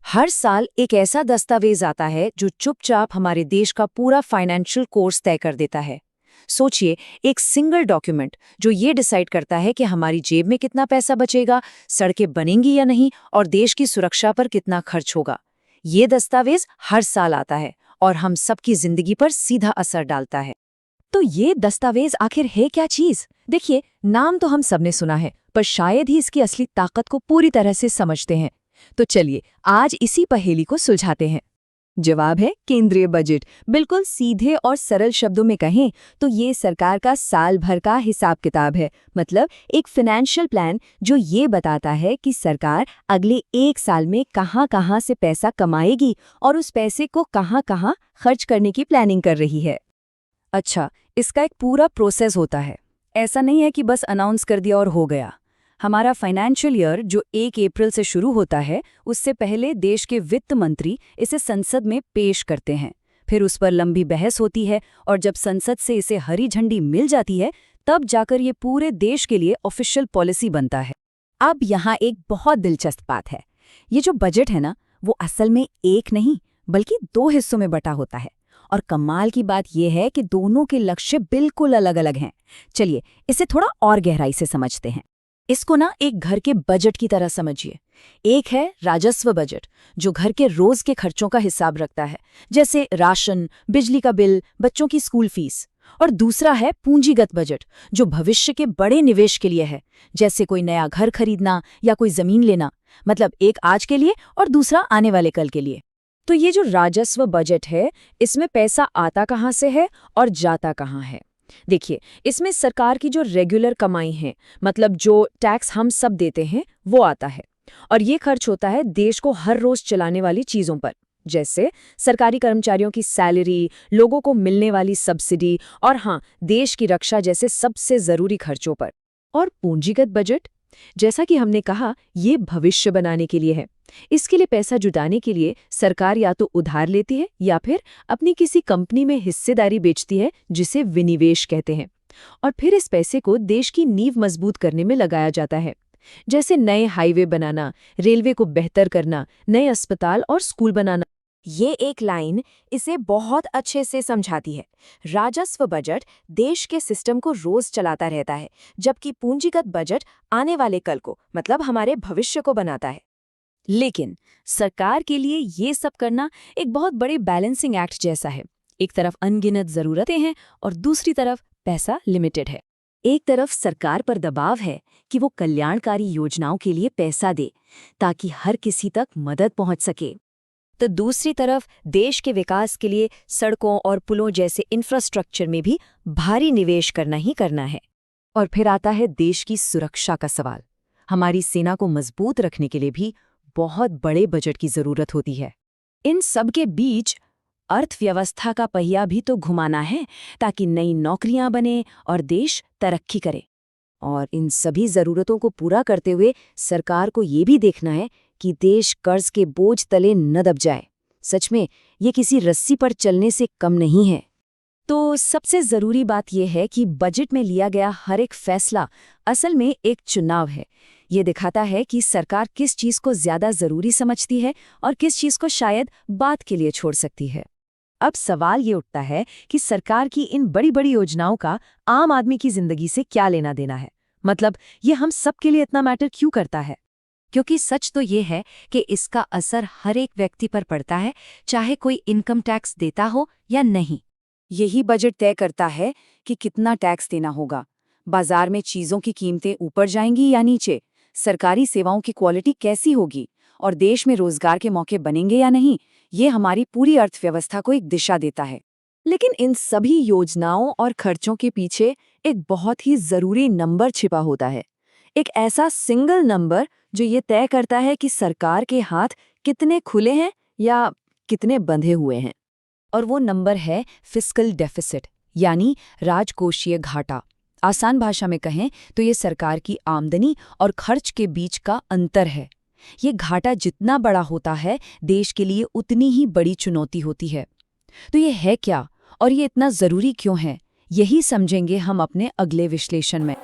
हर साल एक ऐसा दस्तावेज आता है जो चुपचाप हमारे देश का पूरा फाइनेंशियल कोर्स तय कर देता है। सोचिए, एक सिंगल डॉक्यूमेंट जो ये डिसाइड करता है कि हमारी जेब में कितना पैसा बचेगा, सड़कें बनेंगी या नहीं और देश की सुरक्षा पर कितना खर्च होगा। ये दस्तावेज हर साल आता है और हम सबकी जिंदगी पर सीधा असर डालता है। तो ये दस्तावेज आखिर है क्या चीज? देखिए, नाम तो हम सबने सुना है, पर शायद ही इसकी असली ताकत को पूरी तरह से समझते हैं। तो चलिए आज इसी पहेली को सुलझाते हैं। जवाब है केंद्रीय बजट। बिल्कुल सीधे और सरल शब्दों में कहें तो ये सरकार का साल भर का हिसाब किताब है। मतलब एक फाइनेंशियल प्लान जो ये बताता है कि सरकार अगले एक साल में कहां-कहां से पैसा कमाएगी और उस पैसे को कहां-कहां खर्च करने की प्लानिंग कर रही है। अच्छा, इसका एक पूरा प्रोसेस होता है। ऐसा नहीं है कि बस अनाउंस कर दिया और हो गया। हमारा फाइनेंशियल ईयर जो 1 अप्रैल से शुरू होता है, उससे पहले देश के वित्त मंत्री इसे संसद में पेश करते हैं। फिर उस पर लंबी बहस होती है और जब संसद से इसे हरी झंडी मिल जाती है, तब जाकर ये पूरे देश के लिए ऑफिशियल पॉलिसी बनता है। अब यहाँ एक बहुत दिलचस्प बात है। ये जो बजट है ना, वो असल में एक नहीं बल्कि 2 हिस्सों में बटा होता है। और कमाल की बात यह है कि दोनों के लक्ष्य बिल्कुल अलग-अलग हैं। चलिए इसे थोड़ा और गहराई से समझते हैं। इसको ना एक घर के बजट की तरह समझिए। एक है राजस्व बजट, जो घर के रोज के खर्चों का हिसाब रखता है, जैसे राशन, बिजली का बिल, बच्चों की स्कूल फीस। और दूसरा है पूंजीगत बजट, जो भविष्य के बड़े निवेश के लिए है, जैसे कोई नया घर खरीदना या कोई जमीन लेना। मतलब एक आज के लिए और दूसरा आने वाले कल के लिए। तो ये जो राजस्व बजट है, इसमें पैसा आता कहाँ से है और जाता कहाँ है? देखिए, इसमें सरकार की जो रेगुलर कमाई है, मतलब जो टैक्स हम सब देते हैं, वो आता है। और ये खर्च होता है देश को हर रोज चलाने वाली चीजों पर, जैसे सरकारी कर्मचारियों की सैलरी, लोगों को मिलने वाली सब्सिडी और हाँ, देश की रक्षा जैसे सबसे जरूरी खर्चों पर। और पूंजीगत बजट, जैसा कि हमने कहा, ये भविष्य बनाने के लिए है। इसके लिए पैसा जुटाने के लिए सरकार या तो उधार लेती है या फिर अपनी किसी कंपनी में हिस्सेदारी बेचती है, जिसे विनिवेश कहते हैं। और फिर इस पैसे को देश की नींव मजबूत करने में लगाया जाता है, जैसे नए हाईवे बनाना, रेलवे को बेहतर करना, नए अस्पताल और स्कूल बनाना। ये एक लाइन इसे बहुत अच्छे से समझाती है। राजस्व बजट देश के सिस्टम को रोज चलाता रहता है, जबकि पूंजीगत बजट आने वाले कल को, मतलब हमारे भविष्य को बनाता है। लेकिन सरकार के लिए ये सब करना एक बहुत बड़े बैलेंसिंग एक्ट जैसा है। एक तरफ अनगिनत जरूरतें हैं और दूसरी तरफ पैसा लिमिटेड है। एक तरफ सरकार पर दबाव है कि वो कल्याणकारी योजनाओं के लिए पैसा दे ताकि हर किसी तक मदद पहुंच सके, तो दूसरी तरफ देश के विकास के लिए सड़कों और पुलों जैसे इंफ्रास्ट्रक्चर में भी भारी निवेश करना ही करना है। और फिर आता है देश की सुरक्षा का सवाल। हमारी सेना को मजबूत रखने के लिए भी बहुत बड़े बजट की जरूरत होती है। इन सब के बीच अर्थव्यवस्था का पहिया भी तो घुमाना है, ताकि नई नौकरियां बने और देश तरक्की करे। और इन सभी जरूरतों को पूरा करते हुए सरकार को ये भी देखना है कि देश कर्ज के बोझ तले न दब जाए। सच में ये किसी रस्सी पर चलने से कम नहीं है। तो सबसे जरूरी बात यह है कि बजट में लिया गया हर एक फैसला असल में एक चुनाव है। ये दिखाता है कि सरकार किस चीज को ज्यादा जरूरी समझती है और किस चीज को शायद बाद के लिए छोड़ सकती है। अब सवाल ये उठता है कि सरकार की इन बड़ी बड़ी योजनाओं का आम आदमी की जिंदगी से क्या लेना देना है। मतलब ये हम सब के लिए इतना मैटर क्यों करता है? क्योंकि सच तो ये है कि इसका असर हर एक व्यक्ति पर पड़ता है, चाहे कोई इनकम टैक्स देता हो या नहीं। यही बजट तय करता है कि कितना टैक्स देना होगा, बाजार में चीजों की कीमतें ऊपर जाएंगी या नीचे, सरकारी सेवाओं की क्वालिटी कैसी होगी और देश में रोजगार के मौके बनेंगे या नहीं। ये हमारी पूरी अर्थव्यवस्था को एक दिशा देता है। लेकिन इन सभी योजनाओं और खर्चों के पीछे एक बहुत ही जरूरी नंबर छिपा होता है। एक ऐसा सिंगल नंबर जो ये तय करता है कि सरकार के हाथ कितने खुले हैं या कितने बंधे हुए हैं। और वो नंबर है फिस्कल डेफिसिट, यानी राजकोषीय घाटा। आसान भाषा में कहें तो ये सरकार की आमदनी और खर्च के बीच का अंतर है। ये घाटा जितना बड़ा होता है, देश के लिए उतनी ही बड़ी चुनौती होती है। तो ये है क्या और ये इतना जरूरी क्यों है, यही समझेंगे हम अपने अगले विश्लेषण में।